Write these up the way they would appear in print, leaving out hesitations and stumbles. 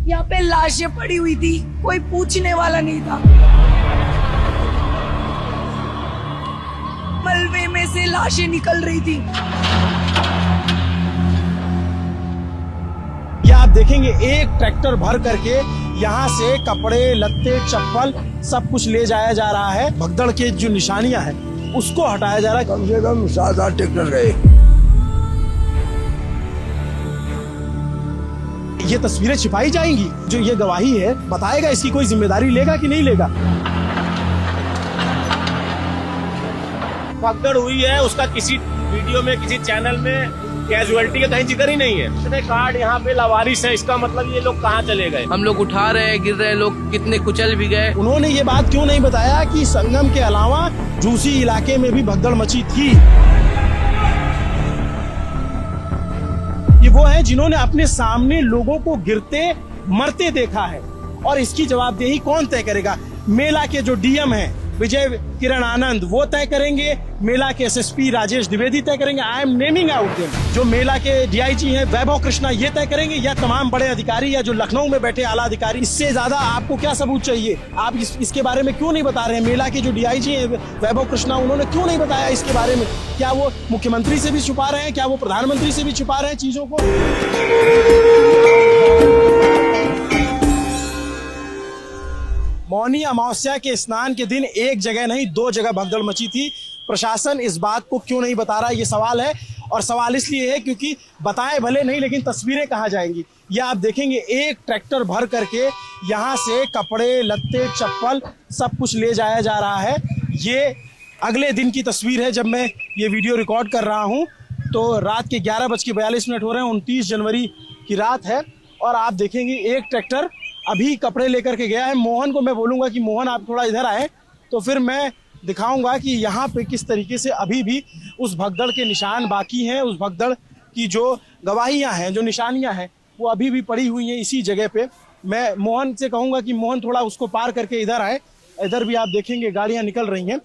यहाँ पे लाशें पड़ी हुई थी, कोई पूछने वाला नहीं था। मलबे में से लाशें निकल रही थी। ये आप देखेंगे एक ट्रैक्टर भर करके यहाँ से कपड़े, लत्ते, चप्पल सब कुछ ले जाया जा रहा है। भगदड़ के जो निशानियां हैं उसको हटाया जा रहा है। कम से कम 7-8 ट्रैक्टर गए। ये तस्वीरें छिपाई जाएंगी, जो ये गवाही है बताएगा इसकी कोई जिम्मेदारी लेगा कि नहीं लेगा। भगदड़ हुई है उसका किसी वीडियो में, किसी चैनल में कैजुअलिटी का कहीं जिक्र ही नहीं है। इतने कार्ड यहाँ पे लावारिस है, इसका मतलब ये लोग कहाँ चले गए। हम लोग उठा रहे हैं, गिर रहे हैं, लोग कितने कुचल भी गए। उन्होंने ये बात क्यों नहीं बताया कि संगम के अलावा झूसी इलाके में भी भगदड़ मची थी। ये वो है जिन्होंने अपने सामने लोगों को गिरते मरते देखा है, और इसकी जवाबदेही कौन तय करेगा? मेला के जो डीएम हैं विजय किरण आनंद वो तय करेंगे, मेला के एसएसपी राजेश द्विवेदी तय करेंगे। I am naming out them. जो मेला के डीआईजी हैं वैभव कृष्णा ये तय करेंगे, या तमाम बड़े अधिकारी, या जो लखनऊ में बैठे आला अधिकारी। इससे ज्यादा आपको क्या सबूत चाहिए? आप इसके बारे में क्यों नहीं बता रहे हैं? मेला के जो डीआईजी हैं वैभव कृष्णा, उन्होंने क्यों नहीं बताया इसके बारे में? क्या वो मुख्यमंत्री से भी छुपा रहे हैं? क्या वो प्रधानमंत्री से भी छुपा रहे हैं चीजों को? मौनी अमावस्या के स्नान के दिन एक जगह नहीं 2 जगह भगदड़ मची थी। प्रशासन इस बात को क्यों नहीं बता रहा, ये सवाल है। और सवाल इसलिए है क्योंकि बताए भले नहीं, लेकिन तस्वीरें कहाँ जाएंगी? ये आप देखेंगे एक ट्रैक्टर भर करके यहाँ से कपड़े, लत्ते, चप्पल सब कुछ ले जाया जा रहा है। ये अगले दिन की तस्वीर है जब मैं ये वीडियो रिकॉर्ड कर रहा हूँ। तो रात के 11:42 हो रहे हैं, 29 जनवरी की रात है। और आप देखेंगे एक ट्रैक्टर अभी कपड़े लेकर के गया है। मोहन को मैं बोलूँगा कि मोहन आप थोड़ा इधर आए, तो फिर मैं दिखाऊंगा कि यहाँ पे किस तरीके से अभी भी उस भगदड़ के निशान बाकी हैं। उस भगदड़ की जो गवाहियाँ हैं, जो निशानियाँ हैं, वो अभी भी पड़ी हुई हैं इसी जगह पे। मैं मोहन से कहूँगा कि मोहन थोड़ा उसको पार करके इधर आए। इधर भी आप देखेंगे गाड़ियाँ निकल रही हैं,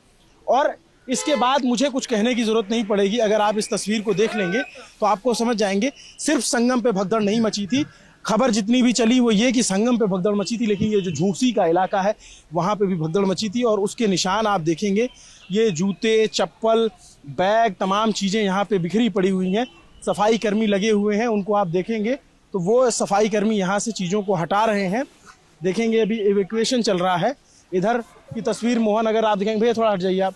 और इसके बाद मुझे कुछ कहने की ज़रूरत नहीं पड़ेगी। अगर आप इस तस्वीर को देख लेंगे तो आपको समझ जाएंगे सिर्फ संगम पे भगदड़ नहीं मची थी। खबर जितनी भी चली वो ये कि संगम पे भगदड़ मची थी, लेकिन ये जो झूसी का इलाका है वहाँ पे भी भगदड़ मची थी। और उसके निशान आप देखेंगे, ये जूते, चप्पल, बैग, तमाम चीज़ें यहाँ पे बिखरी पड़ी हुई हैं। सफाई कर्मी लगे हुए हैं, उनको आप देखेंगे तो वो सफाई कर्मी यहाँ से चीज़ों को हटा रहे हैं। देखेंगे अभी इवैक्यूएशन चल रहा है। इधर की तस्वीर मोहन अगर आप देखेंगे, भैया थोड़ा हट जाइए आप,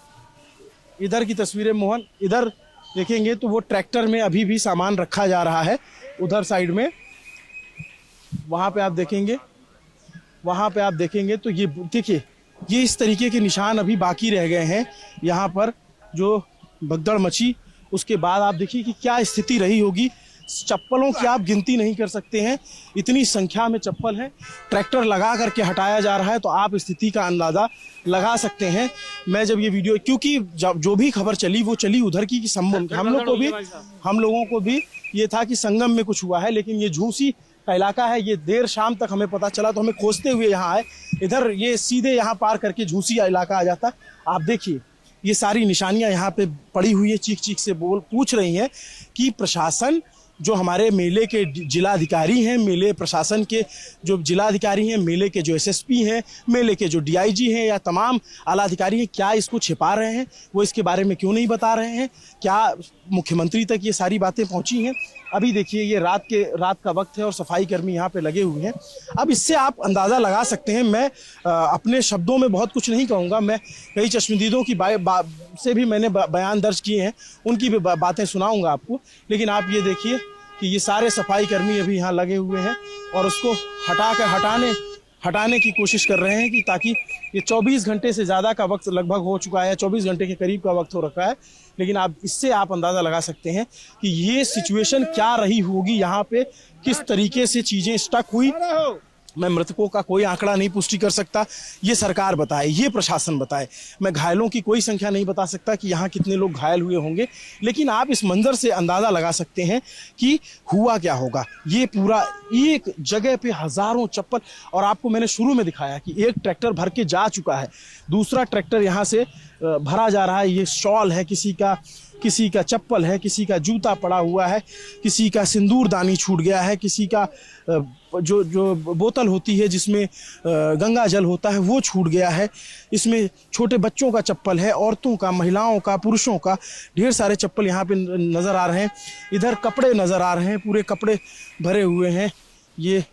इधर की तस्वीरें मोहन, इधर देखेंगे तो वो ट्रैक्टर में अभी भी सामान रखा जा रहा है। उधर साइड में वहाँ पे आप देखेंगे, वहाँ पे आप देखेंगे तो ये देखिए, ये इस तरीके के निशान अभी बाकी रह गए हैं यहाँ पर जो भगदड़ मची। उसके बाद आप देखिए कि क्या स्थिति रही होगी। चप्पलों की आप गिनती नहीं कर सकते हैं, इतनी संख्या में चप्पल हैं। ट्रैक्टर लगा करके हटाया जा रहा है, तो आप स्थिति का अंदाज़ा लगा सकते हैं। मैं जब ये वीडियो, क्योंकि जो भी खबर चली वो चली उधर की कि हम लोगों को भी ये था कि संगम में कुछ हुआ है, लेकिन ये झूसी का इलाका है। ये देर शाम तक हमें पता चला, तो हमें खोजते हुए यहाँ आए। इधर ये सीधे यहाँ पार करके झूसी इलाका आ जाता। आप देखिए ये सारी निशानियाँ यहाँ पे पड़ी हुई है। चीख चीख से पूछ रही हैं कि प्रशासन, जो हमारे मेले के जिलाधिकारी हैं, मेले प्रशासन के जो जिलाधिकारी हैं, मेले के जो एसएसपी हैं, मेले के जो डीआईजी हैं, या तमाम आला अधिकारी हैं, क्या इसको छिपा रहे हैं? वो इसके बारे में क्यों नहीं बता रहे हैं? क्या मुख्यमंत्री तक ये सारी बातें पहुंची हैं? अभी देखिए ये रात का वक्त है और सफाई कर्मी यहाँ पे लगे हुए हैं। अब इससे आप अंदाज़ा लगा सकते हैं। मैं अपने शब्दों में बहुत कुछ नहीं कहूँगा। मैं कई चश्मदीदों की से भी मैंने बयान दर्ज किए हैं, उनकी भी बातें सुनाऊँगा आपको। लेकिन आप ये देखिए कि ये सारे सफाई कर्मी अभी यहाँ लगे हुए हैं और उसको हटाने की कोशिश कर रहे हैं, कि ताकि ये 24 घंटे से ज़्यादा का वक्त लगभग हो चुका है, 24 घंटे के करीब का वक्त हो रखा है। लेकिन आप इससे आप अंदाज़ा लगा सकते हैं कि ये सिचुएशन क्या रही होगी यहाँ पे, किस तरीके से चीज़ें स्टक हुई। मैं मृतकों का कोई आंकड़ा नहीं पुष्टि कर सकता, ये सरकार बताए, ये प्रशासन बताए। मैं घायलों की कोई संख्या नहीं बता सकता कि यहाँ कितने लोग घायल हुए होंगे, लेकिन आप इस मंजर से अंदाज़ा लगा सकते हैं कि हुआ क्या होगा। ये पूरा एक जगह पे हज़ारों चप्पल, और आपको मैंने शुरू में दिखाया कि एक ट्रैक्टर भर के जा चुका है, दूसरा ट्रैक्टर यहाँ से भरा जा रहा है। ये शॉल है किसी का चप्पल है, किसी का जूता पड़ा हुआ है, किसी का सिंदूरदानी छूट गया है, किसी का जो बोतल होती है जिसमें गंगा जल होता है वो छूट गया है। इसमें छोटे बच्चों का चप्पल है, औरतों का, महिलाओं का, पुरुषों का, ढेर सारे चप्पल यहाँ पे नज़र आ रहे हैं। इधर कपड़े नज़र आ रहे हैं, पूरे कपड़े भरे हुए हैं। ये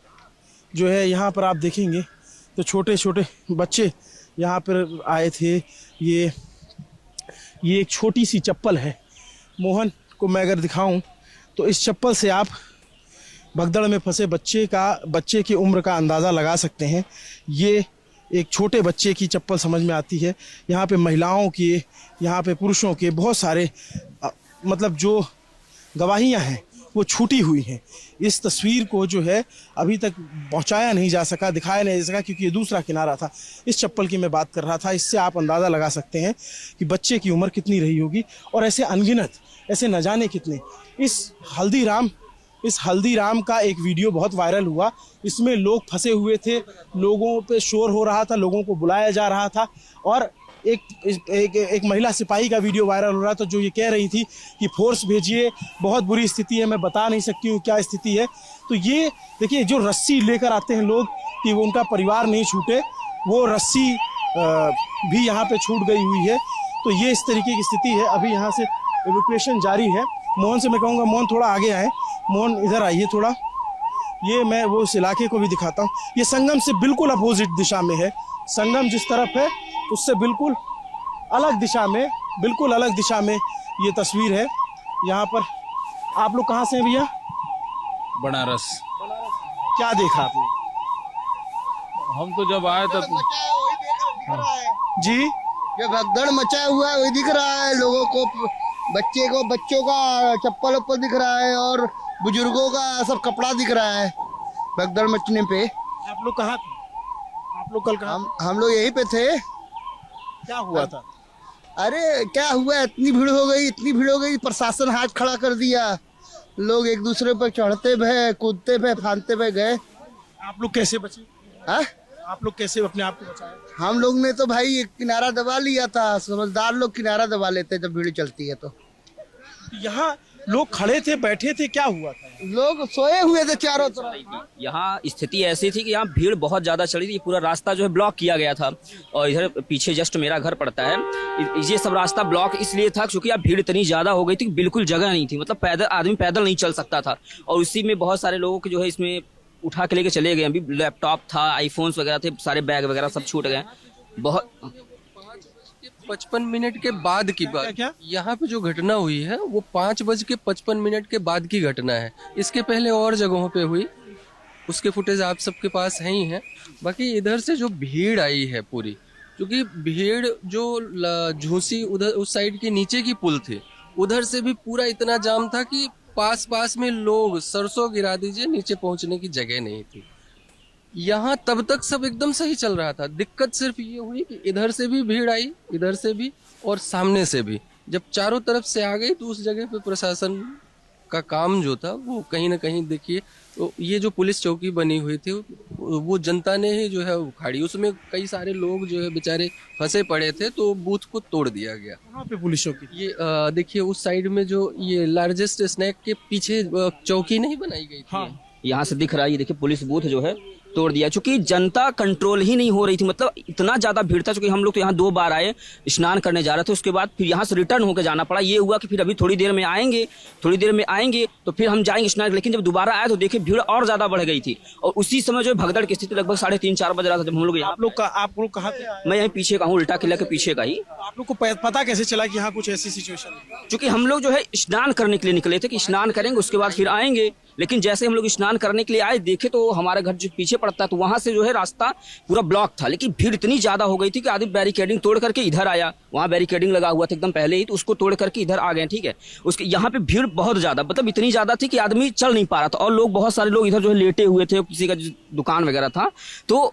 जो है यहाँ पर आप देखेंगे तो छोटे छोटे बच्चे यहाँ पर आए थे। ये एक छोटी सी चप्पल है। मोहन को मैं अगर दिखाऊं तो इस चप्पल से आप भगदड़ में फंसे बच्चे की उम्र का अंदाज़ा लगा सकते हैं। ये एक छोटे बच्चे की चप्पल समझ में आती है। यहाँ पे महिलाओं के, यहाँ पे पुरुषों के बहुत सारे मतलब जो गवाहियाँ हैं वो छूटी हुई हैं। इस तस्वीर को जो है अभी तक पहुंचाया नहीं जा सका, दिखाया नहीं जा सका, क्योंकि ये दूसरा किनारा था। इस चप्पल की मैं बात कर रहा था। इससे आप अंदाज़ा लगा सकते हैं कि बच्चे की उम्र कितनी रही होगी, और ऐसे अनगिनत, ऐसे न जाने कितने। इस हल्दीराम का एक वीडियो बहुत वायरल हुआ। इसमें लोग फंसे हुए थे, लोगों पे शोर हो रहा था, लोगों को बुलाया जा रहा था, और एक महिला सिपाही का वीडियो वायरल हो रहा था जो ये कह रही थी कि फोर्स भेजिए, बहुत बुरी स्थिति है, मैं बता नहीं सकती हूँ क्या स्थिति है। तो ये देखिए, जो रस्सी लेकर आते हैं लोग कि वो उनका परिवार नहीं छूटे, वो रस्सी भी यहाँ पे छूट गई हुई है। तो ये इस तरीके की स्थिति है। अभी यहाँ से एवैक्यूएशन जारी है। मोहन से मैं कहूँगा, मोहन थोड़ा आगे आए, मोहन इधर आइए थोड़ा। ये मैं वो उस इलाके को भी दिखाता हूँ। ये संगम से बिल्कुल अपोजिट दिशा में है। संगम जिस तरफ है उससे बिल्कुल अलग दिशा में ये तस्वीर है। यहाँ पर आप लोग कहाँ से हैं भैया? बनारस। क्या देखा आपने? हम तो जब आए तब जी, ये भगदड़ मचा हुआ है वही दिख रहा है लोगों को, बच्चों का चप्पल उप्पल दिख रहा है, और बुजुर्गों का सब कपड़ा दिख रहा है भगदड़ मचने पे। आप लोग कहाँ थे? आप लोग कल कहाँ? हम लोग यहीं पे थे। क्या हुआ था? अरे क्या हुआ, इतनी भीड़ हो गई, प्रशासन हाथ खड़ा कर दिया। लोग एक दूसरे पर चढ़ते भय, कूदते भय, फांदते भय गए। आप लोग कैसे बचे? हाँ, आप लोग कैसे अपने आप को बचाए? हम लोग ने तो भाई एक किनारा दबा लिया था। समझदार लोग किनारा दबा लेते जब भीड़ चलती है। तो यहाँ लोग खड़े थे, बैठे थे, क्या हुआ था? लोग सोए हुए थे चारों तरफ। यहाँ स्थिति ऐसी थी कि यहाँ भीड़ बहुत ज्यादा चली थी। पूरा रास्ता जो है ब्लॉक किया गया था, और इधर पीछे जस्ट मेरा घर पड़ता है। ये सब रास्ता ब्लॉक इसलिए था क्योंकि यहाँ भीड़ इतनी ज्यादा हो गई थी कि बिल्कुल जगह नहीं थी। मतलब आदमी पैदल नहीं चल सकता था, और उसी में बहुत सारे लोगों के जो है इसमें उठा के लेके चले गए। अभी लैपटॉप था, आईफोन्स वगैरह थे, सारे बैग वगैरह सब छूट गए। बहुत 55 मिनट के बाद की बात। यहाँ पे जो घटना हुई है वो 5:55 के बाद की घटना है। इसके पहले और जगहों पे हुई, उसके फुटेज आप सबके पास है ही है। बाकी इधर से जो भीड़ आई है पूरी, क्योंकि भीड़ जो झूसी उधर उस साइड के नीचे की पुल थी, उधर से भी पूरा इतना जाम था कि पास में लोग सरसों गिरा दीजिए, नीचे पहुंचने की जगह नहीं थी। यहाँ तब तक सब एकदम सही चल रहा था। दिक्कत सिर्फ ये हुई कि इधर से भी भीड़ आई, इधर से भी और सामने से भी। जब चारों तरफ से आ गई तो उस जगह पे प्रशासन का काम जो था वो कहीं ना कहीं देखिए, तो ये जो पुलिस चौकी बनी हुई थी वो जनता ने ही जो है उखाड़ी। उसमें कई सारे लोग जो है बेचारे फंसे पड़े थे, तो बूथ को तोड़ दिया गया। वहाँ पे पुलिस चौकी? ये देखिए उस साइड में जो ये लार्जेस्ट स्नैक के पीछे चौकी नहीं बनाई गई थी। हाँ, यहाँ से दिख रहा है, ये देखिए पुलिस बूथ जो है तोड़ दिया, क्योंकि जनता कंट्रोल ही नहीं हो रही थी। मतलब इतना ज्यादा भीड़ था, क्योंकि हम लोग तो यहाँ 2 बार आए, स्नान करने जा रहे थे, उसके बाद फिर यहाँ से रिटर्न होकर जाना पड़ा। ये हुआ कि फिर अभी थोड़ी देर में आएंगे तो फिर हम जाएंगे स्नान। लेकिन जब दोबारा आए तो देखिए भीड़ और ज्यादा बढ़ गई थी, और उसी समय जो भगदड़ की स्थिति लगभग 3:30-4 बज रहा था जब हम लोग यहाँ। आप लोग कहाँ थे? मैं यहीं पीछे का हूँ, उल्टा किला के पीछे का ही। आप लोग को पता कैसे चला कि यहाँ कुछ ऐसी सिचुएशन है? क्योंकि हम लोग जो है स्नान करने के लिए निकले थे कि स्नान करेंगे उसके बाद फिर आएंगे। लेकिन जैसे हम लोग स्नान करने के लिए आए, देखे तो हमारा घर जो पीछे पड़ता है, तो वहां से जो है रास्ता पूरा ब्लॉक था। लेकिन भीड़ इतनी ज्यादा हो गई थी कि आदमी बैरिकेडिंग तोड़ करके इधर आया। वहां बैरिकेडिंग लगा हुआ था एकदम पहले ही, तो उसको तोड़ करके इधर आ गए। ठीक है, उसके यहाँ पे भीड़ बहुत ज्यादा, मतलब इतनी ज्यादा थी कि आदमी चल नहीं पा रहा था, और लोग बहुत सारे लोग इधर जो है लेटे हुए थे, किसी का दुकान वगैरह था तो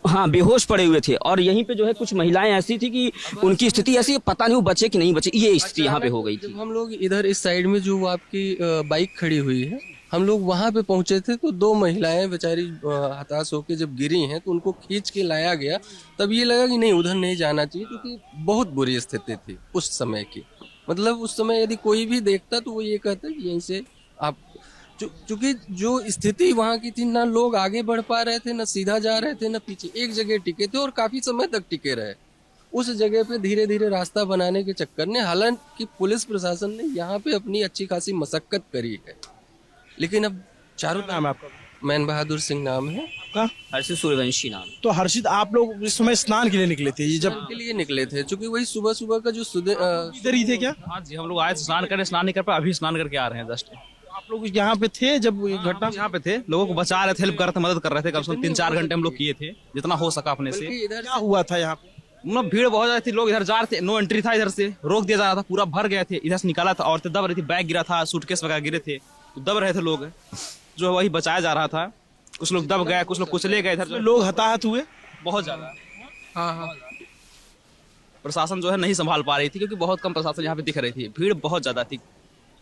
हाँ बेहोश पड़े हुए थे। और यहीं पे जो है कुछ महिलाएं ऐसी थी कि उनकी स्थिति ऐसी, पता नहीं वो बचे कि नहीं बचे, ये स्थिति यहाँ पे हो गई थी। हम लोग इधर इस साइड में जो आपकी बाइक खड़ी हुई है हम लोग वहां पे पहुंचे थे तो 2 महिलाएं बेचारी हताश होकर जब गिरी हैं तो उनको खींच के लाया गया। तब ये लगा कि नहीं, उधर नहीं जाना चाहिए, क्योंकि बहुत बुरी स्थिति थी उस समय की। मतलब उस समय यदि कोई भी देखता तो वो ये कहता कि यहीं से आप, चूंकि जो स्थिति वहां की थी, ना लोग आगे बढ़ पा रहे थे, ना सीधा जा रहे थे, ना पीछे, एक जगह टिके थे और काफी समय तक टिके रहे। उस जगह पे धीरे धीरे रास्ता बनाने के चक्कर में, हालांकि पुलिस प्रशासन ने यहाँ पे अपनी अच्छी खासी मशक्कत करी है, लेकिन अब चारों नाम है आपका? मैन बहादुर सिंह नाम है। आपका? हर्षित सूर्यवंशी नाम। तो हर्षित, आप लोग इस समय स्नान के लिए निकले थे? ये जब के लिए निकले थे, चूंकि वही सुबह सुबह का जो इधर ही थे क्या? हाँ जी, हम लोग आए थे स्नान करने, स्नान नहीं कर पाए, अभी स्नान करके आ रहे हैं जस्ट। आप लोग यहाँ पे थे जब ये घटना? यहाँ पे थे, लोगों को बचा रहे थे, हेल्प कर रहे थे, मदद कर रहे थे। कम से कम 3-4 घंटे हम लोग किए थे, जितना हो सका अपने से। इधर क्या हुआ था यहाँ पे? मतलब भीड़ बहुत ज्यादा थी, लोग इधर जा रहे थे, नो एंट्री था, इधर से रोक दिया जा रहा था, पूरा भर गए थे। इधर से निकाला था, औरतें दब रही थी, बैग गिरा था, सूटकेस वगैरह गिरे थे, तो दब रहे थे लोग, जो वही बचाया जा रहा था। कुछ लोग दब गए, कुछ लोग कुचले गए, इधर लोग हताहत हुए बहुत ज्यादा। हाँ। प्रशासन जो है नहीं संभाल पा रही थी, क्योंकि बहुत कम प्रशासन यहाँ पे दिख रही थी, भीड़ बहुत ज्यादा थी।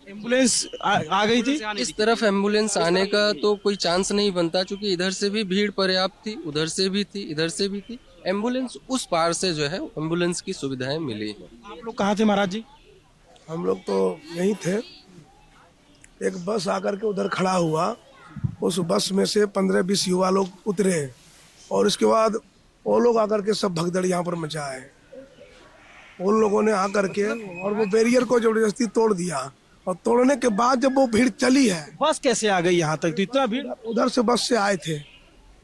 एम्बुलेंस आ गई थी? इस तरफ एम्बुलेंस आने का तो कोई चांस नहीं बनता, क्योंकि इधर से भी भीड़ पर्याप्त थी, उधर से भी थी, इधर से भी थी। एम्बुलेंस उस पार से जो है एम्बुलेंस की सुविधाएं मिली हैं। आप लोग कहाँ थे महाराज जी? हम लोग तो यहीं थे। एक बस आकर के उधर खड़ा हुआ, उस बस में से 15-20 युवा लोग उतरे और इसके बाद वो लोग आकर के सब भगदड़ यहाँ पर मचाए। उन लोगों ने आकर के और वो बैरियर को जबरदस्ती तोड़ दिया, और तोड़ने के बाद जब वो भीड़ चली है, बस कैसे आ गई यहाँ तक? तो इतना भीड़? उधर से बस से आए थे,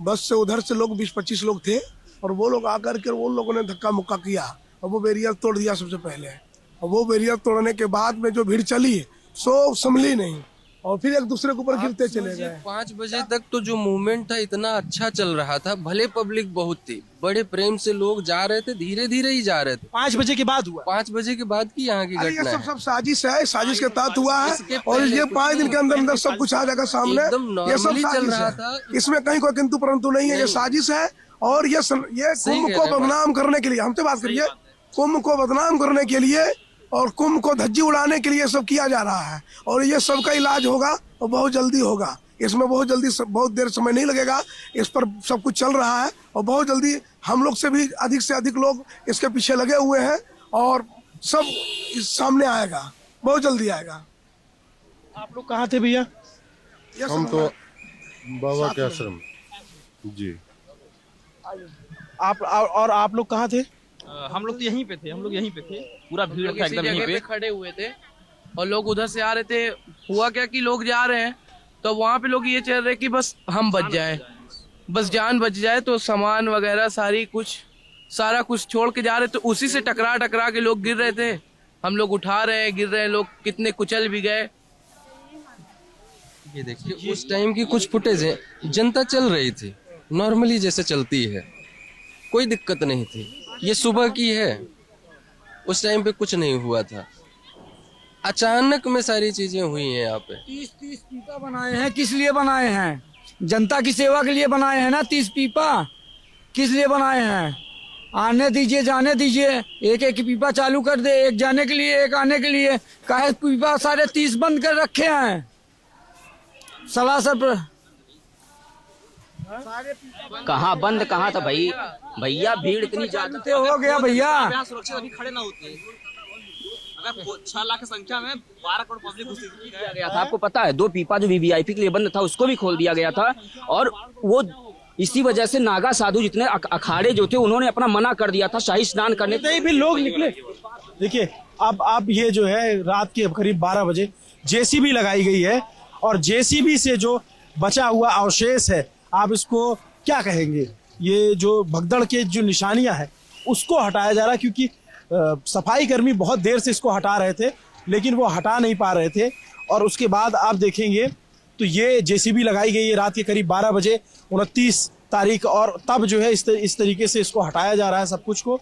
बस से उधर से लोग 20-25 लोग थे, और वो लोग आकर के उन लोगों ने धक्का मुक्का किया और वो बैरियर तोड़ दिया सबसे पहले। और वो बैरियर तोड़ने के बाद में जो भीड़ चली सो संभली नहीं, और फिर एक दूसरे के ऊपर गिरते चले गए। 5 बजे तक तो जो मूवमेंट था इतना अच्छा चल रहा था, भले पब्लिक बहुत थी, बड़े प्रेम से लोग जा रहे थे, धीरे धीरे ही जा रहे थे। 5 बजे के बाद हुआ? 5 बजे के बाद की यहाँ की अरे घटना ये है। सब साजिश है, साजिश के तहत हुआ है, इसके और पहले ये कुछ 5 दिन के अंदर अंदर सब कुछ आ जाएगा सामने। एकदम ये सब normally चल साजिश रहा है, था। इसमें कहीं कोई किंतु परंतु नहीं है, ये साजिश है। और ये कुंभ कह को रहे हैं बदनाम करने के लिए, हमसे बात करिए, कुंभ को बदनाम करने के लिए और कुंभ को धज्जी उड़ाने के लिए सब किया जा रहा है। और ये सबका इलाज होगा और बहुत जल्दी होगा, इसमें बहुत जल्दी, बहुत देर समय नहीं लगेगा। इस पर सब कुछ चल रहा है और बहुत जल्दी हम लोग से अधिक लोग इसके पीछे लगे हुए हैं, और सब इस सामने आएगा, बहुत जल्दी आएगा। आप लोग कहाँ थे भैया? हम तो बाबा के आश्रम जी। आप लोग कहाँ थे? हम लोग तो यहीं पे थे, पूरा भीड़ था एकदम यहीं पे। खड़े हुए थे और लोग उधर से आ रहे थे। हुआ क्या कि लोग जा रहे हैं तो वहाँ पे लोग ये चल रहे कि बस हम बच जाए, बस जान बच जाए, तो सामान वगैरह सारा कुछ छोड़ के जा रहे थे। उसी से टकरा के लोग गिर रहे थे, हम लोग उठा रहे हैं, गिर रहे हैं, लोग कितने कुचल भी गए। ये देखिए उस टाइम की कुछ फुटेज है, जनता चल रही थी नॉर्मली जैसे चलती है, कोई दिक्कत नहीं थी। ये सुबह की है, उस टाइम पे कुछ नहीं हुआ था, अचानक में सारी चीजें हुई हैं यहाँ पे। 30 पीपा बनाए हैं, किस लिए बनाए हैं? जनता की सेवा के लिए बनाए हैं ना। 30 पीपा किस लिए बनाए हैं? आने दीजिए, जाने दीजिए, एक पीपा चालू कर दे, एक जाने के लिए, एक आने के लिए। काहे पीपा सारे 30 बंद कर रखे हैं? सलासर कहाँ बंद कहाँ था भाई? भैया भीड़ इतनी ज्यादा हो गया भैया। सुरक्षित अभी खड़े ना होते, अगर 6 लाख की संख्या में 12 करोड़ पब्लिक घुस गया था। आपको पता है 2 पीपा जो वीवीआईपी के लिए बंद था उसको भी खोल दिया गया था, और वो इसी वजह से नागा साधु जितने अखाड़े जो थे उन्होंने अपना मना कर दिया था शाही स्नान करने से। भी लोग निकले। देखिए अब ये जो है रात के करीब 12 बजे जेसीबी लगाई गई है, और जेसीबी से जो बचा हुआ अवशेष है, आप इसको क्या कहेंगे? ये जो भगदड़ के जो निशानियां हैं उसको हटाया जा रहा है, क्योंकि सफाई कर्मी बहुत देर से इसको हटा रहे थे लेकिन वो हटा नहीं पा रहे थे। और उसके बाद आप देखेंगे तो ये जेसीबी लगाई गई है रात के करीब 12 बजे 29 तारीख, और तब जो है इस तरीके से इसको हटाया जा रहा है सब कुछ को।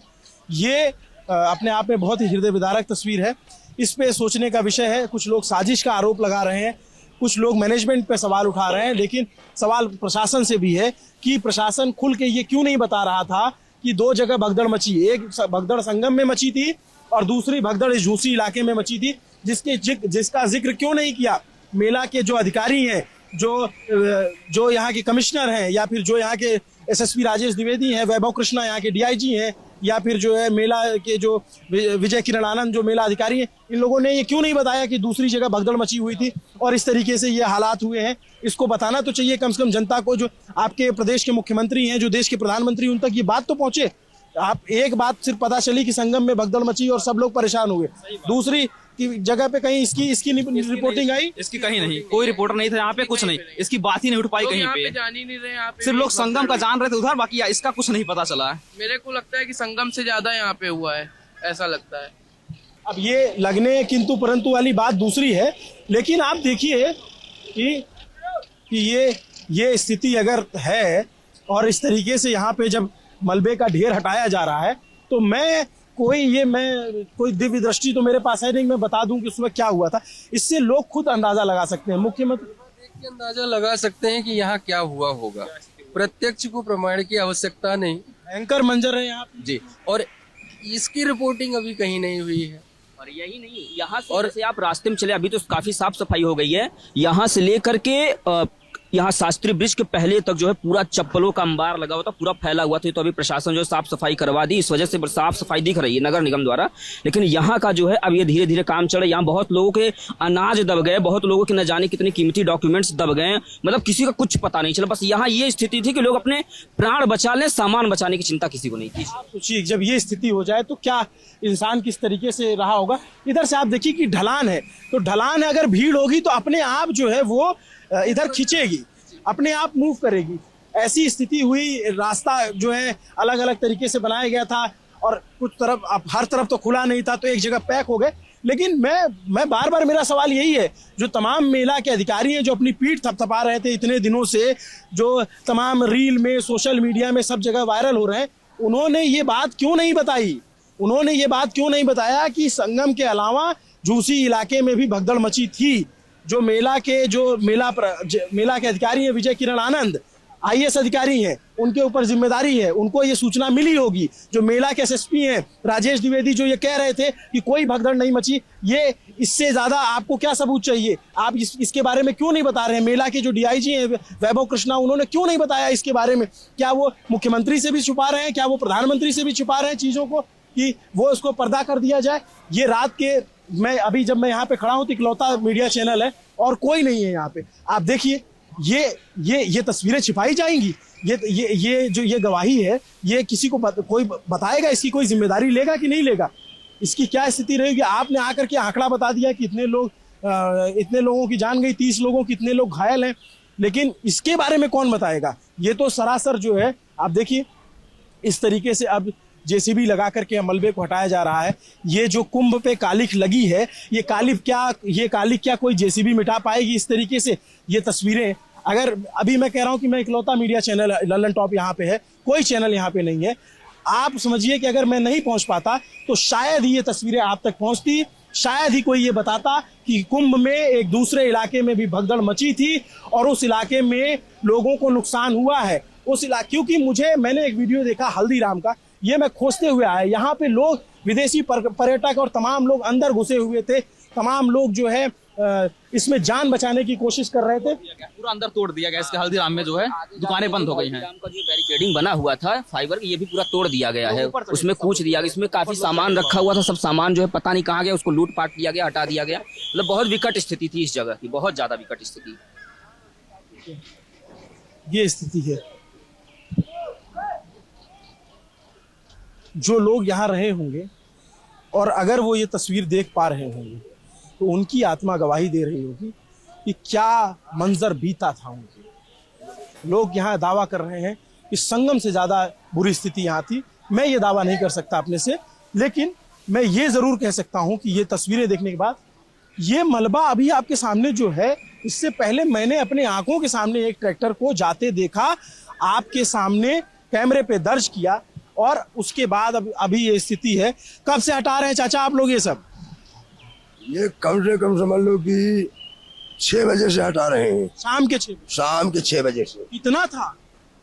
ये अपने आप में बहुत ही हृदय विदारक तस्वीर है। इस पे सोचने का विषय है। कुछ लोग साजिश का आरोप लगा रहे हैं, कुछ लोग मैनेजमेंट पे सवाल उठा रहे हैं, लेकिन सवाल प्रशासन से भी है कि प्रशासन खुल के ये क्यों नहीं बता रहा था कि 2 जगह भगदड़ मची, एक भगदड़ संगम में मची थी और दूसरी भगदड़ झूसी इलाके में मची थी, जिसका जिक्र क्यों नहीं किया मेला के जो अधिकारी हैं जो यहाँ के कमिश्नर हैं या फिर जो यहाँ के एसएसपी राजेश द्विवेदी हैं, वैभव कृष्णा यहाँ के डीआईजी हैं, या फिर जो है मेला के जो विजय किरण आनंद जो मेला अधिकारी हैं, इन लोगों ने ये क्यों नहीं बताया कि दूसरी जगह भगदड़ मची हुई थी और इस तरीके से ये हालात हुए हैं? इसको बताना तो चाहिए कम से कम जनता को। जो आपके प्रदेश के मुख्यमंत्री हैं, जो देश के प्रधानमंत्री, उन तक ये बात तो पहुंचे। आप एक बात सिर्फ पता चली कि संगम में भगदड़ मची और सब लोग परेशान हुए, दूसरी की जगह पे कहीं इसकी रिपोर्टिंग आई? इसकी कहीं नहीं, कोई रिपोर्टर नहीं था यहाँ पे, कुछ नहीं, इसकी बात ही नहीं उठ पाई कहीं पे। जान ही नहीं रहे यहाँ पे, सिर्फ लोग संगम का जान रहे थे उधर, बाकी इसका कुछ नहीं पता चला है। मेरे को लगता है कि संगम से ज्यादा यहाँ पे हुआ है, ऐसा लगता है। अब ये लगने किंतु परंतु वाली बात दूसरी है, लेकिन आप देखिए कि ये स्थिति अगर है और इस तरीके से यहाँ पे जब मलबे का ढेर हटाया जा रहा है, तो मैं कोई दिव्य दृष्टि तो मेरे पास है नहीं, मैं बता दूं कि उसमें क्या हुआ था। इससे लोग खुद अंदाजा लगा सकते हैं। मुख्यमंत्री देख के अंदाजा लगा सकते हैं कि यहाँ क्या हुआ होगा, प्रत्यक्ष को प्रमाण की आवश्यकता नहीं। भयंकर मंजर है यहाँ जी, और इसकी रिपोर्टिंग अभी कहीं नहीं हुई है। और यही नहीं, यहाँ से और जैसे आप रास्ते में चले, अभी तो काफी साफ सफाई हो गई है, यहाँ से लेकर के यहाँ शास्त्री ब्रिज के पहले तक जो है पूरा चप्पलों का अंबार लगा हुआ था, पूरा फैला हुआ था। तो अभी प्रशासन जो है साफ सफाई करवा दी, इस वजह से साफ सफाई दिख रही है नगर निगम द्वारा। लेकिन यहाँ का जो है अब ये धीरे धीरे काम चल रहा है। यहाँ बहुत लोगों के अनाज दब गए, बहुत लोगों के न जाने कितने कीमती डॉक्यूमेंट्स दब गए, मतलब किसी का कुछ पता नहीं चला। बस यहाँ ये स्थिति थी कि लोग अपने प्राण बचा लें, सामान बचाने की चिंता किसी को नहीं थी। सोचिए जब ये स्थिति हो जाए तो क्या इंसान किस तरीके से रहा होगा। इधर से आप देखिए कि ढलान है, तो ढलान है, अगर भीड़ होगी तो अपने आप जो है वो इधर खींचेगी, अपने आप मूव करेगी। ऐसी स्थिति हुई, रास्ता जो है अलग अलग तरीके से बनाया गया था और कुछ तरफ अब हर तरफ तो खुला नहीं था, तो एक जगह पैक हो गए। लेकिन मैं बार बार मेरा सवाल यही है, जो तमाम मेला के अधिकारी हैं जो अपनी पीठ थपथपा रहे थे इतने दिनों से, जो तमाम रील में, सोशल मीडिया में सब जगह वायरल हो रहे हैं, उन्होंने ये बात क्यों नहीं बताई? उन्होंने ये बात क्यों नहीं बताया कि संगम के अलावा झूसी इलाके में भी भगदड़ मची थी? जो मेला के अधिकारी हैं, विजय किरण आनंद आईएएस अधिकारी हैं, उनके ऊपर जिम्मेदारी है, उनको ये सूचना मिली होगी। जो मेला के एसएसपी हैं राजेश द्विवेदी, जो ये कह रहे थे कि कोई भगदड़ नहीं मची, ये इससे ज्यादा आपको क्या सबूत चाहिए? आप इसके बारे में क्यों नहीं बता रहे हैं? मेला के जो डीआईजी हैं वैभव कृष्णा, उन्होंने क्यों नहीं बताया इसके बारे में? क्या वो मुख्यमंत्री से भी छुपा रहे हैं? क्या वो प्रधानमंत्री से भी छुपा रहे हैं चीजों को कि वो उसको पर्दा कर दिया जाए? ये रात के जब मैं यहाँ पे खड़ा हूँ तो इकलौता मीडिया चैनल है और कोई नहीं है यहाँ पे। आप देखिए ये तस्वीरें छिपाई जाएंगी, ये गवाही है, ये किसी को कोई बताएगा, इसकी कोई जिम्मेदारी लेगा कि नहीं लेगा? इसकी क्या स्थिति रहेगी? आपने आकर के आंकड़ा बता दिया कि इतने लोगों की जान गई, 30 लोगों की, इतने लोग घायल हैं, लेकिन इसके बारे में कौन बताएगा? ये तो सरासर जो है, आप देखिए इस तरीके से अब जेसीबी लगा करके मलबे को हटाया जा रहा है। ये जो कुंभ पे कालिख लगी है, ये कालिख क्या कोई जेसीबी मिटा पाएगी? इस तरीके से ये तस्वीरें, अगर अभी मैं कह रहा हूं कि मैं इकलौता मीडिया चैनल लल्लन टॉप यहाँ पे है, कोई चैनल यहाँ पे नहीं है, आप समझिए कि अगर मैं नहीं पहुंच पाता तो शायद ये तस्वीरें आप तक पहुंचती, शायद ही कोई ये बताता कि कुंभ में एक दूसरे इलाके में भी भगदड़ मची थी और उस इलाके में लोगों को नुकसान हुआ है। उस इलाके, क्योंकि मैंने एक वीडियो देखा हल्दीराम का, ये मैं खोजते हुए आया, यहाँ पे लोग, विदेशी पर्यटक और तमाम लोग अंदर घुसे हुए थे, तमाम लोग जो है इसमें जान बचाने की कोशिश कर रहे थे। पूरा अंदर तोड़ दिया गया इसके हल्दीराम में, जो है दुकानें बंद हो गई हैं। का जो बैरिकेडिंग बना हुआ था फाइबर, ये भी पूरा तोड़ दिया गया है, उसमें कूच दिया गया। इसमें काफी सामान रखा हुआ था, सब सामान जो है पता नहीं कहाँ गया, उसको लूट पाट किया गया, हटा दिया गया। मतलब बहुत विकट स्थिति थी इस जगह की, बहुत ज्यादा विकट स्थिति। ये स्थिति है। जो लोग यहाँ रहे होंगे और अगर वो ये तस्वीर देख पा रहे होंगे तो उनकी आत्मा गवाही दे रही होगी कि क्या मंजर बीता था उनके। लोग यहाँ दावा कर रहे हैं कि संगम से ज़्यादा बुरी स्थिति यहाँ थी। मैं ये दावा नहीं कर सकता अपने से, लेकिन मैं ये ज़रूर कह सकता हूँ कि ये तस्वीरें देखने के बाद, ये मलबा अभी आपके सामने जो है, इससे पहले मैंने अपने आंखों के सामने एक ट्रैक्टर को जाते देखा, आपके सामने कैमरे पे दर्ज किया, और उसके बाद अभी ये स्थिति है। कब से हटा रहे हैं चाचा आप लोग ये सब? ये कम से कम समझ लो कि 6 बजे से हटा रहे हैं। शाम के 6 बजे से। कितना था?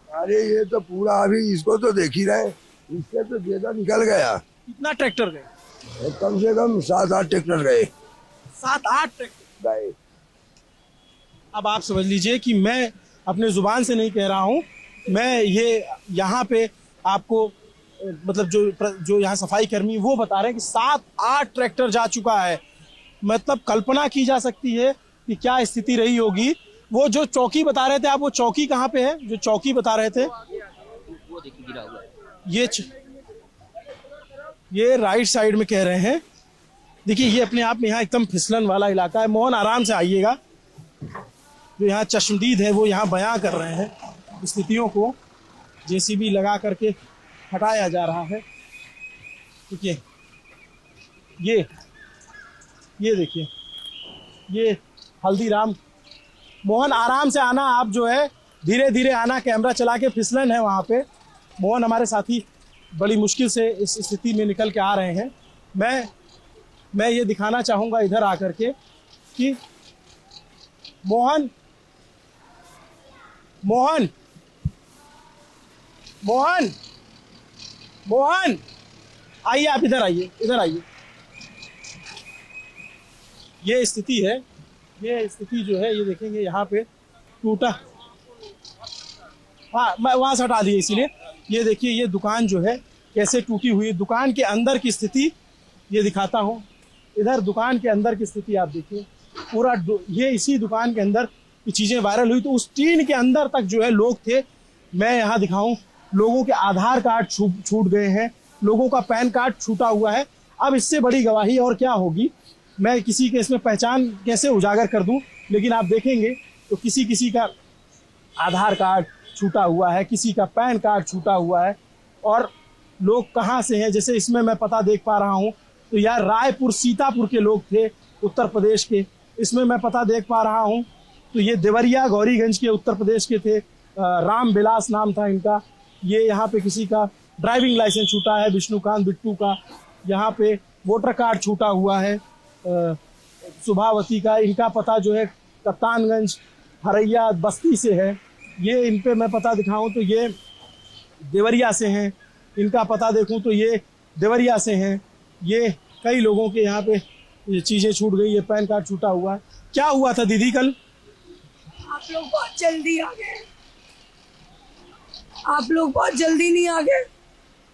अरे ये तो पूरा, अभी इसको तो देख ही रहे, इससे तो ज्यादा निकल गया। कितना ट्रैक्टर गए? कम से कम 7-8 ट्रैक्टर गए। 7-8 ट्रैक्टर गए। अब आप समझ लीजिए कि मैं अपने जुबान से नहीं कह रहा हूँ, मैं ये यहाँ पे आपको मतलब जो यहाँ सफाई कर्मी वो बता रहे हैं कि 7-8 ट्रैक्टर जा चुका है। मतलब कल्पना की जा सकती है कि क्या स्थिति रही होगी। वो जो चौकी बता रहे थे आप, वो चौकी कहाँ पे है जो चौकी बता रहे थे? वो देखिए गिरा हुआ है। ये राइट साइड में कह रहे हैं। देखिए ये अपने आप में यहाँ एकदम फिसलन वाला इलाका है। मोहन आराम से आइएगा। जो यहाँ चश्मदीद है वो यहाँ बयां कर रहे हैं स्थितियों को। जेसीबी लगा करके हटाया जा रहा है। देखिए ये देखिए ये हल्दीराम। मोहन आराम से आना, आप जो है धीरे धीरे आना, कैमरा चला के। फिसलन है वहाँ पे। मोहन हमारे साथी बड़ी मुश्किल से इस स्थिति में निकल के आ रहे हैं। मैं ये दिखाना चाहूँगा इधर आकर के कि मोहन आइए, आप इधर आइए। ये स्थिति है। ये स्थिति जो है ये देखेंगे यहाँ पे टूटा। हाँ, मैं वहाँ से हटा दिए इसीलिए। ये देखिए ये दुकान जो है कैसे टूटी हुई। दुकान के अंदर की स्थिति ये दिखाता हूँ। इधर दुकान के अंदर की स्थिति आप देखिए। पूरा ये इसी दुकान के अंदर ये चीज़ें वायरल हुई तो उस टीन के अंदर तक जो है लोग थे। मैं यहाँ दिखाऊं, लोगों के आधार कार्ड छूट गए हैं, लोगों का पैन कार्ड छूटा हुआ है। अब इससे बड़ी गवाही और क्या होगी। मैं किसी के इसमें पहचान कैसे उजागर कर दूं, लेकिन आप देखेंगे तो किसी का आधार कार्ड छूटा हुआ है, किसी का पैन कार्ड छूटा हुआ है। और लोग कहाँ से हैं, जैसे इसमें मैं पता देख पा रहा हूँ तो यार रायपुर सीतापुर के लोग थे, उत्तर प्रदेश के। इसमें मैं पता देख पा रहा हूँ तो ये देवरिया गौरीगंज के उत्तर प्रदेश के थे। राम विलास नाम था इनका। ये यहाँ पे किसी का ड्राइविंग लाइसेंस छूटा है, विष्णुकांत बिट्टू का। यहाँ पे वोटर कार्ड छूटा हुआ है सुभावती का। इनका पता जो है कप्तानगंज हरैया बस्ती से है। ये इन पे मैं पता दिखाऊं तो ये देवरिया से हैं। इनका पता देखूं तो ये देवरिया से हैं। ये कई लोगों के यहाँ पे ये चीज़ें छूट गई। ये पैन कार्ड छूटा हुआ है। क्या हुआ था दीदी कल? आप लोग बहुत जल्दी आ गए। आप लोग बहुत जल्दी नहीं आ गए।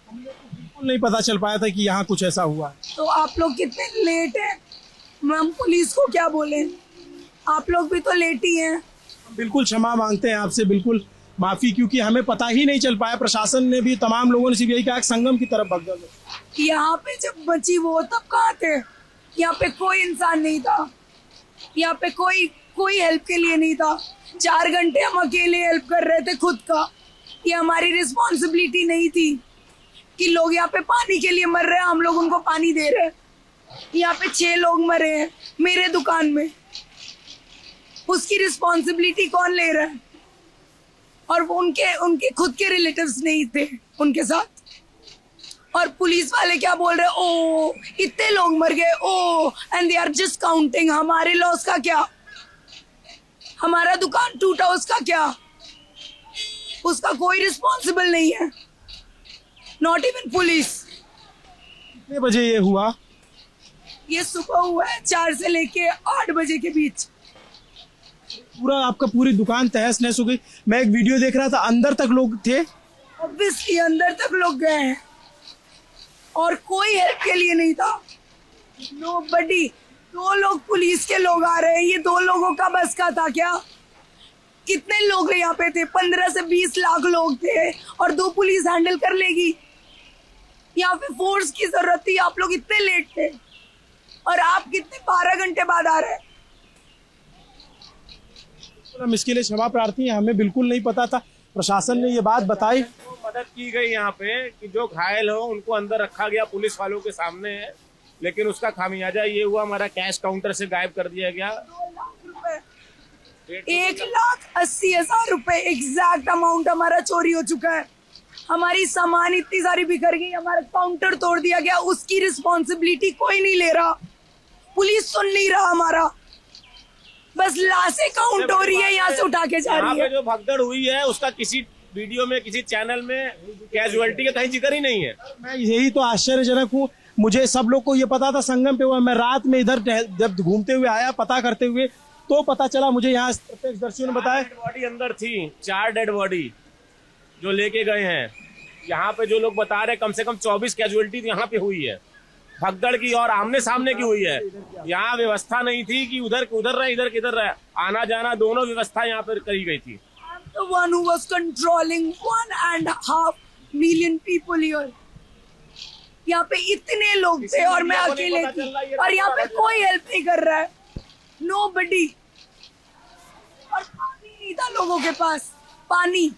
बिल्कुल नहीं पता चल पाया था कि यहाँ कुछ ऐसा हुआ है। तो आप लोग कितने लेट हैं। हम पुलिस को क्या बोले, आप लोग भी तो लेट ही हैं। बिल्कुल क्षमा मांगते हैं आपसे, बिल्कुल माफ़ी, क्योंकि हमें पता ही नहीं चल पाया। प्रशासन ने भी, तमाम लोगों ने सिर्फ यही कहा संगम की तरफ भग जाओ। यहाँ पे जब बची वो तब कहाँ थे? यहाँ पे कोई इंसान नहीं था। यहाँ पे कोई हेल्प के लिए नहीं था। 4 घंटे हम अकेले हेल्प कर रहे थे खुद का। ये हमारी रिस्पॉन्सिबिलिटी नहीं थी कि लोग यहाँ पे पानी के लिए मर रहे हैं, हम लोग उनको पानी दे रहे हैं। यहाँ पे 6 लोग मरे हैं मेरे दुकान में। उसकी रिस्पॉन्सिबिलिटी कौन ले रहा है? और वो उनके खुद के रिलेटिव्स नहीं थे उनके साथ। और पुलिस वाले क्या बोल रहे हैं, ओ इतने लोग मर गए, oh and they are just counting. हमारे लॉस का क्या? हमारा दुकान टूटा उसका क्या? उसका कोई रिस्पॉन्सिबल नहीं है, नॉट इवन पुलिस। कितने बजे ये हुआ? ये सुबह हुआ है 4 से लेके 8 बजे के बीच। पूरा आपका पूरी दुकान तहस नहस हो गई। मैं एक वीडियो देख रहा था, अंदर तक लोग थे। ऑब्वियसली अंदर तक लोग गए हैं और कोई हेल्प के लिए नहीं था। नोबडी। 2 लोग पुलिस के लोग आ रहे हैं। ये 2 लोगों का बस का था क्या? कितने लोग यहाँ पे थे? 15 से 20 लाख लोग थे और 2 पुलिस हैंडल कर लेगी? यहाँ पे फोर्स की जरूरत थी। आप लोग इतने लेट थे और आप कितने 12 घंटे बाद आ रहे हैं। हम इसके लिए क्षमा प्रार्थी हैं। हमें बिल्कुल नहीं पता था। प्रशासन ने ये बात बताई, मदद की गई यहाँ पे कि जो घायल हो उनको अंदर रखा गया पुलिस वालों के सामने है, लेकिन उसका खामियाजा ये हुआ हमारा कैश काउंटर से गायब कर दिया गया। 1,80,000 रुपए एग्जैक्ट अमाउंट हमारा चोरी हो चुका है। हमारी सामान इतनी सारी बिखर गई, हमारा काउंटर तोड़ दिया गया। उसकी रिस्पॉन्सिबिलिटी कोई नहीं ले रहा। पुलिस सुन नहीं रहा हमारा। बस लाशें काउंट हो रही है, यहाँ से उठा के जा रही है। जो भगदड़ हुई है उसका किसी वीडियो में, किसी चैनल में कैजुअलिटी का कहीं जिक्र ही नहीं है। मैं यही तो आश्चर्यजनक हूँ। मुझे सब लोग को ये पता था संगम पे हुआ। मैं रात में इधर जब घूमते हुए आया पता करते हुए तो पता चला, मुझे यहाँ प्रत्यक्षदर्शियों ने बताया। बॉडी अंदर थी, 4 डेड बॉडी जो लेके गए हैं। यहाँ पे जो लोग बता रहे हैं कम से कम 24 कैजुअलिटी यहाँ पे हुई है, भगदड़ की और आमने सामने की हुई है। यहाँ व्यवस्था नहीं थी कि उधर रहे इधर किधर रहे, आना जाना दोनों व्यवस्था यहाँ पर करी गई थी। The one who was controlling 1.5 million people here. यहाँ पे इतने लोग थे और मैं अकेले थी, और यहाँ पे कोई हेल्प नहीं कर रहा है, nobody। और पानी नहीं था लोगों के पास, पानी,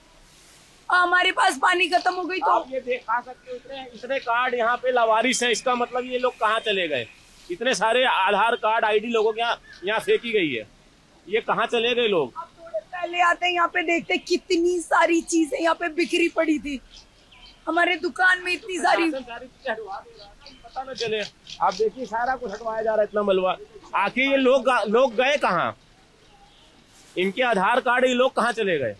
हमारे पास पानी खत्म हो गई तो आप ये देखा सकते हो, इतने कार्ड यहाँ पे लावारिस है। इसका मतलब ये लोग कहाँ चले गए? इतने सारे आधार कार्ड आईडी लोगों के यहाँ फेंकी गई है, ये कहाँ चले गए लोग? थोड़े पहले आते हैं यहाँ पे, देखते कितनी सारी चीजें यहाँ पे बिखरी पड़ी थी। हमारे दुकान में इतनी सारी पता न चले। आप देखिए सारा कुछ हटवाया जा रहा है, इतना मलबा। आखिर ये लोग गए कहाँ? इनके आधार कार्ड ये लोग कहाँ चले गए?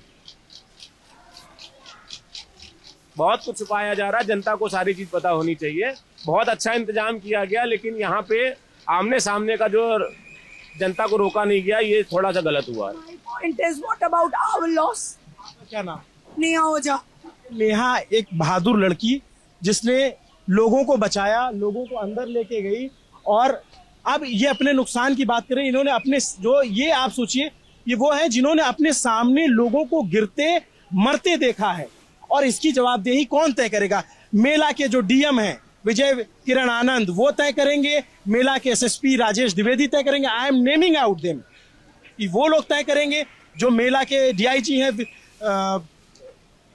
बहुत कुछ छुपाया जा रहा है, जनता को सारी चीज पता होनी चाहिए। बहुत अच्छा इंतजाम किया गया, लेकिन यहाँ पे आमने सामने का जो जनता को रोका नहीं गया, ये थोड़ा सा गलत हुआ है। Point is what about our loss? क्या नाम? नेहा ओझा। नेहा एक बहादुर लड़की जिसने लोगों को बचाया, लोगों को अंदर लेके गई। और अब ये अपने नुकसान की बात करें, इन्होंने अपने जो, ये आप सोचिए, ये वो है जिन्होंने अपने सामने लोगों को गिरते मरते देखा है, और इसकी जवाबदेही कौन तय करेगा? मेला के जो डीएम हैं विजय किरण आनंद, वो तय करेंगे। मेला के एसएसपी राजेश द्विवेदी तय करेंगे। I am naming out them, वो लोग तय करेंगे। जो मेला के डीआईजी हैं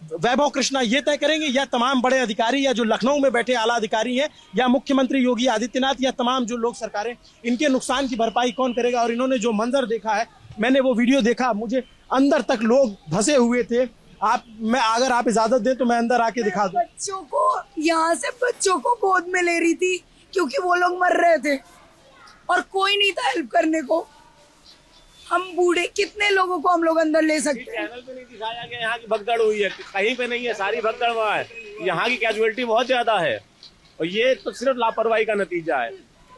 वैभव कृष्णा, ये तय करेंगे, या तमाम बड़े अधिकारी, या जो लखनऊ में बैठे आला अधिकारी हैं, या मुख्यमंत्री योगी आदित्यनाथ, या तमाम जो लोग सरकारें, इनके नुकसान की भरपाई कौन करेगा? और इन्होंने जो मंजर देखा है, मैंने वो वीडियो देखा, मुझे अंदर तक लोग धंसे हुए थे। अगर आप इजाजत दें तो मैं अंदर आके दिखा दूं। बच्चों को, यहाँ से बच्चों को गोद में ले रही थी क्योंकि वो लोग मर रहे थे और कोई नहीं था हेल्प करने को। हम बूढ़े, कितने लोगों को हम लोग अंदर ले सकते हैं? चैनल पे नहीं दिखाया गया यहाँ की भगदड़ हुई है, कहीं पे नहीं है, सारी भगदड़ वहाँ है। यहाँ की कैजुअलिटी बहुत ज्यादा है, और ये तो सिर्फ लापरवाही का नतीजा है।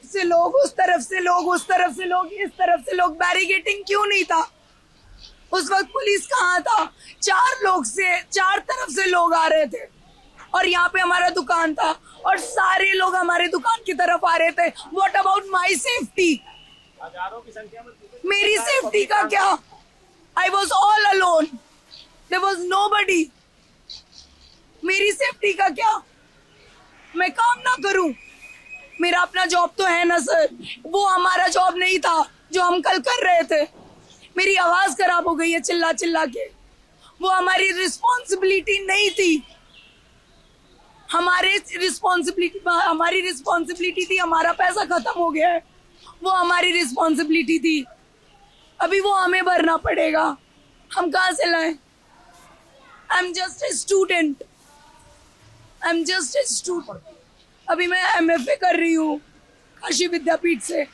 से लोग उस तरफ से, लोग उस तरफ से, लोग इस तरफ से, लोग बैरिकेटिंग क्यों नहीं था? उस वक्त पुलिस कहाँ था? 4 तरफ से लोग आ रहे थे, और यहाँ पे हमारा दुकान था और सारे लोग हमारे दुकान की तरफ आ रहे थे। What about my safety? हजारों की संख्या में मेरी सेफ्टी का क्या? I was all alone, there was nobody. मेरी सेफ्टी का क्या? मैं काम ना करूं? मेरा अपना जॉब तो है ना सर, वो हमारा जॉब नहीं था जो हम कल कर रहे थे। मेरी आवाज खराब हो गई है चिल्ला चिल्ला के, वो हमारी रिस्पॉन्सिबिलिटी नहीं थी। हमारी रिस्पॉन्सिबिलिटी थी, हमारा पैसा खत्म हो गया है, वो हमारी रिस्पॉन्सिबिलिटी थी। अभी वो हमें भरना पड़ेगा, हम कहाँ से लाएं? I am just a student, अभी मैं MFA कर रही हूँ काशी विद्यापीठ से।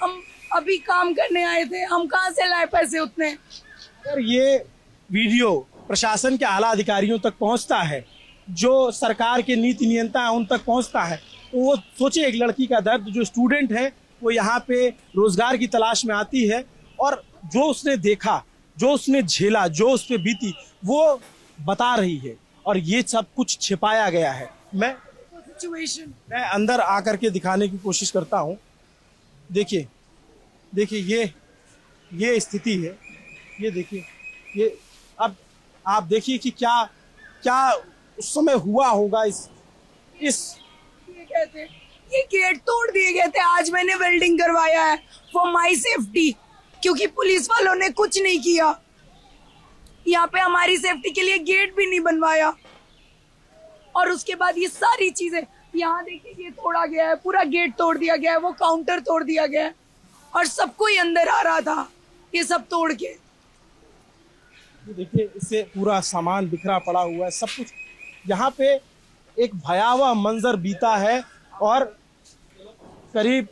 हम अभी काम करने आए थे, हम कहाँ से लाए पैसे उतने? अगर ये वीडियो प्रशासन के आला अधिकारियों तक पहुंचता है, जो सरकार के नीति नियंता है उन तक पहुंचता है, तो वो सोचे एक लड़की का दर्द। जो स्टूडेंट है वो यहाँ पे रोजगार की तलाश में आती है, और जो उसने देखा, जो उसने झेला, जो उस पे बीती, वो बता रही है, और ये सब कुछ छिपाया गया है। मैं अंदर आकर के दिखाने की कोशिश करता हूँ। देखिए ये स्थिति है, ये देखिए, ये अब आप देखिए कि क्या उस समय हुआ होगा। ये गेट तोड़ दिए गए थे। आज मैंने वेल्डिंग करवाया है फॉर माई सेफ्टी, क्योंकि पुलिस वालों ने कुछ नहीं किया। यहाँ पे हमारी सेफ्टी के लिए गेट भी नहीं बनवाया, और उसके बाद ये सारी चीजें यहाँ देखिए, ये तोड़ा गया है, पूरा गेट तोड़ दिया गया है, वो काउंटर तोड़ दिया गया है, और सबको ही अंदर आ रहा था ये सब तोड़ के। देखिए, इससे पूरा सामान बिखरा पड़ा हुआ है, सब कुछ। यहाँ पे एक भयावह मंजर बीता है, और करीब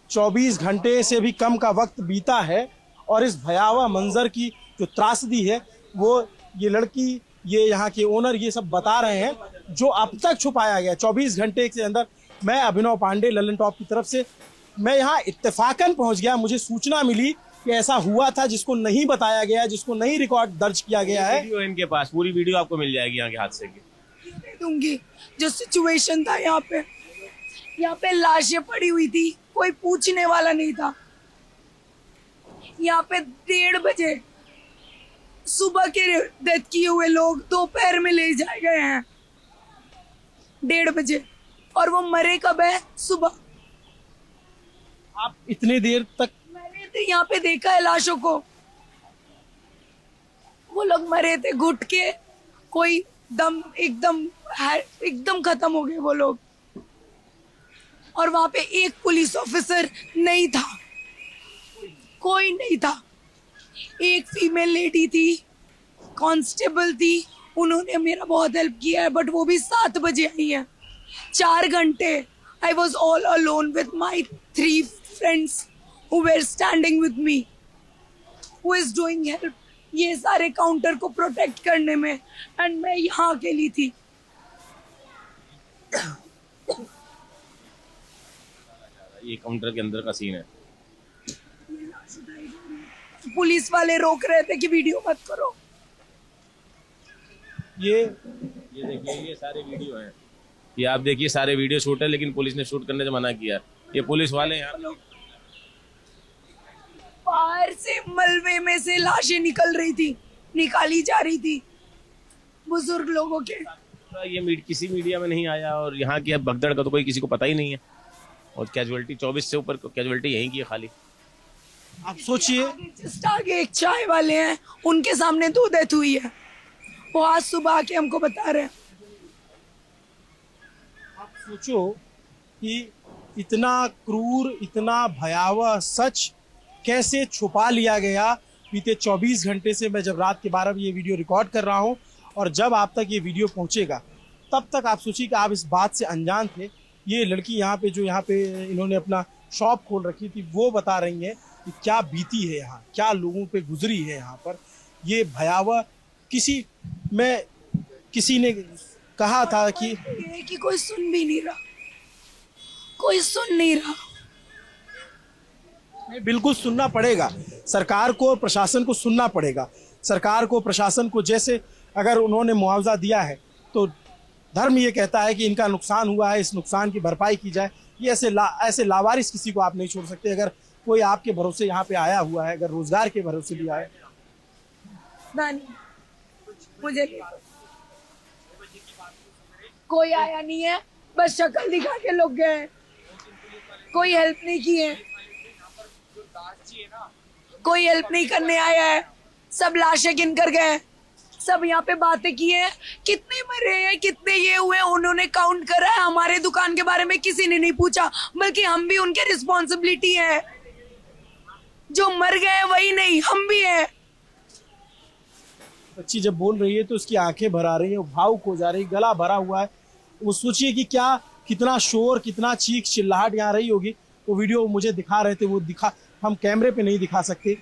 24 घंटे से भी कम का वक्त बीता है, और इस भयावह मंजर की जो त्रासदी है, वो ये लड़की, ये यहाँ के ओनर, ये सब बता रहे हैं, जो अब तक छुपाया गया 24 घंटे के अंदर। मैं अभिनव पांडे, ललन टॉप की तरफ से, मैं यहाँ इत्तेफाकन पहुँच गया। मुझे सूचना मिली कि ऐसा हुआ था जिसको नहीं बताया गया, जिसको नहीं रिकॉर्ड दर्ज किया गया है। वीडियो इनके पास, पूरी वीडियो आपको मिल जाएगी यहाँ के हादसे की। दे दूंगी। जो सिचुएशन था यहाँ पे लाशें पड़ी हुई थी, कोई पूछने वाला नहीं था। यहाँ पे 1:30 बजे सुबह के डेथ किए हुए लोग दोपहर में ले जाए गए हैं 1:30 बजे, और वो मरे कब है? सुबह। आप इतनी देर तक? मैंने तो यहाँ पे देखा है लाशों को, वो लोग मरे थे घुट के, कोई दम एकदम खत्म हो गए वो लोग। और वहां पे एक पुलिस ऑफिसर नहीं था, कोई नहीं था। एक फीमेल लेडी थी, कांस्टेबल थी, उन्होंने मेरा बहुत हेल्प किया है, बट वो भी 7 बजे आई है। 4 घंटे आई was all alone with my 3 friends who were standing with me, who is doing help ये सारे काउंटर को प्रोटेक्ट करने में, एंड मैं यहाँ अकेली थी। ये काउंटर के अंदर का सीन है। पुलिस वाले रोक रहे थे कि वीडियो मत करो। ये देखिए, ये सारे वीडियो हैं, ये आप देखिए सारे वीडियो शूट है, लेकिन पुलिस ने शूट करने से मना किया। ये पुलिस वाले यहाँ बाहर से मलबे में से लाशें निकल रही थी, निकाली जा रही थी बुजुर्ग लोगों के। ये किसी मीडिया में नहीं आया, और यहाँ की अब भगदड़ का तो कोई किसी को पता ही नहीं है। और कैजुअलिटी 24 से ऊपर कैजुअलिटी यहीं की है खाली। आप सोचिए, जस्ट आगे एक चाय वाले हैं, उनके सामने 2 डेथ हुई है, वो आज सुबह आके हमको बता रहे हैं। आप सोचो कि इतना क्रूर, इतना भयावह सच कैसे छुपा लिया गया। बीते 24 घंटे से मैं जब रात के 12 बजे ये वीडियो रिकॉर्ड कर रहा हूँ, और जब आप तक ये वीडियो पहुँचेगा तब तक आप सोचिए कि आप इस बात से अनजान थे। ये लड़की यहाँ पे इन्होंने अपना शॉप खोल रखी थी, वो बता रही हैं कि क्या बीती है यहाँ, क्या लोगों पे गुजरी है यहाँ पर। ये भयावह किसी ने कहा था कि कोई सुन भी नहीं रहा, कोई सुन नहीं रहा। नहीं, बिल्कुल सुनना पड़ेगा। सरकार को, प्रशासन को सुनना पड़ेगा। सरकार को, प्रशासन को, जैसे अगर उन्होंने मुआवजा दिया है तो धर्म ये कहता है कि इनका नुकसान हुआ है, इस नुकसान की भरपाई की जाए। ये ऐसे लावारिस किसी को आप नहीं छोड़ सकते। अगर कोई आपके भरोसे यहाँ पे आया हुआ है, अगर रोजगार के भरोसे भी आए, मुझे कोई आया नहीं है, बस शक्ल दिखा के लोग गए, कोई हेल्प नहीं की है, कोई हेल्प नहीं करने आया है। सब लाशें गिन कर गए, सब यहाँ पे बातें की हैं, कितने मरे हैं, कितने ये हुए, उन्होंने काउंट करा है। हमारे दुकान के बारे में किसी ने नहीं पूछा, बल्कि हम भी उनके रिस्पॉन्सिबिलिटी है। जो मर गए वही नहीं, हम भी हैं। बच्ची जब बोल रही है तो उसकी आंखें भर आ रही हैं, भावुक हो जा रही, गला भरा हुआ है। वो सोचिए कि कितना शोर, कितना चीख चिल्लाहट यहाँ रही होगी। वो वीडियो मुझे दिखा रहे थे, वो हम कैमरे पे नहीं दिखा सकते।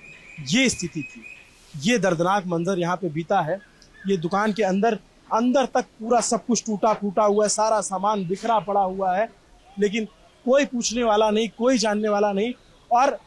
ये स्थिति थी, ये दर्दनाक मंजर यहाँ पे बीता है। ये दुकान के अंदर तक पूरा सब कुछ टूटा फूटा हुआ है, सारा सामान बिखरा पड़ा हुआ है, लेकिन कोई पूछने वाला नहीं, कोई जानने वाला नहीं। और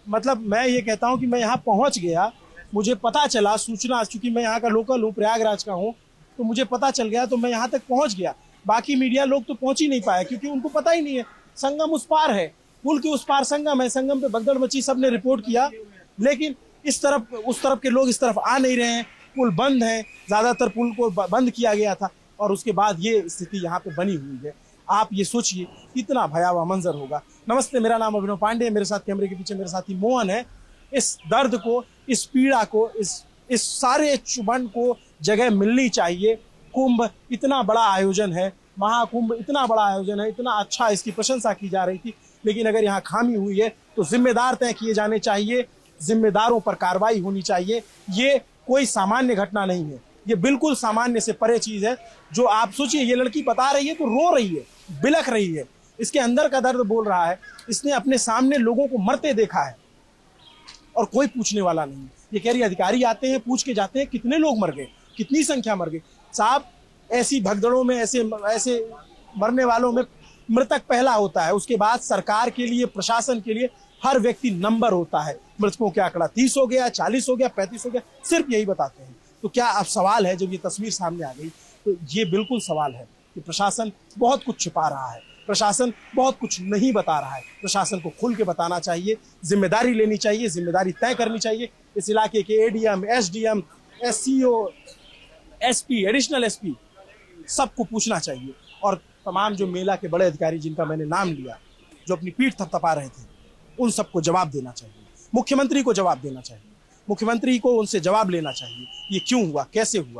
मतलब मैं ये कहता हूँ कि मैं यहाँ पहुँच गया, मुझे पता चला, सूचना, चूंकि मैं यहाँ का लोकल हूँ, प्रयागराज का हूँ, तो मुझे पता चल गया, तो मैं यहाँ तक पहुँच गया। बाकी मीडिया लोग तो पहुँच ही नहीं पाए, क्योंकि उनको पता ही नहीं है। संगम उस पार है, पुल के उस पार संगम है, संगम पे भगदड़ मची, सबने रिपोर्ट किया, लेकिन इस तरफ उस तरफ के लोग इस तरफ आ नहीं रहे हैं। पुल बंद है, ज़्यादातर पुल को बंद किया गया था, और उसके बाद ये स्थिति यहाँ पे बनी हुई है। आप ये सोचिए कितना भयावह मंजर होगा। नमस्ते, मेरा नाम अभिनव पांडे, मेरे साथ कैमरे के पीछे मेरे साथी मोहन है। इस दर्द को, इस पीड़ा को, इस सारे चुभन को जगह मिलनी चाहिए। कुंभ इतना बड़ा आयोजन है, महाकुंभ इतना बड़ा आयोजन है, इतना अच्छा, इसकी प्रशंसा की जा रही थी, लेकिन अगर यहाँ खामी हुई है तो जिम्मेदार तय किए जाने चाहिए, जिम्मेदारों पर कार्रवाई होनी चाहिए। ये कोई सामान्य घटना नहीं है, ये बिल्कुल सामान्य से परे चीज है। जो आप सोचिए, ये लड़की बता रही है तो रो रही है, बिलख रही है, इसके अंदर का दर्द बोल रहा है। इसने अपने सामने लोगों को मरते देखा है और कोई पूछने वाला नहीं। ये कह रही अधिकारी आते हैं, पूछ के जाते हैं कितने लोग मर गए, कितनी संख्या मर गई। साहब, ऐसी भगदड़ों में, ऐसे मरने वालों में मृतक पहला होता है, उसके बाद सरकार के लिए, प्रशासन के लिए हर व्यक्ति नंबर होता है। मृतकों का आंकड़ा 30 हो गया, 40 हो गया, 35 हो गया, सिर्फ यही बताते हैं। तो क्या अब सवाल है, जब ये तस्वीर सामने आ गई तो ये बिल्कुल सवाल है कि प्रशासन बहुत कुछ छिपा रहा है, प्रशासन बहुत कुछ नहीं बता रहा है। प्रशासन को खुल के बताना चाहिए, जिम्मेदारी लेनी चाहिए, जिम्मेदारी तय करनी चाहिए। इस इलाके के ADM, SDM, SCO, SP, additional SP सबको पूछना चाहिए। और तमाम जो मेला के बड़े अधिकारी जिनका मैंने नाम लिया, जो अपनी पीठ थपथपा रहे थे, उन सबको जवाब देना चाहिए। मुख्यमंत्री को जवाब देना चाहिए, मुख्यमंत्री को उनसे जवाब लेना चाहिए, ये क्यों हुआ, कैसे हुआ।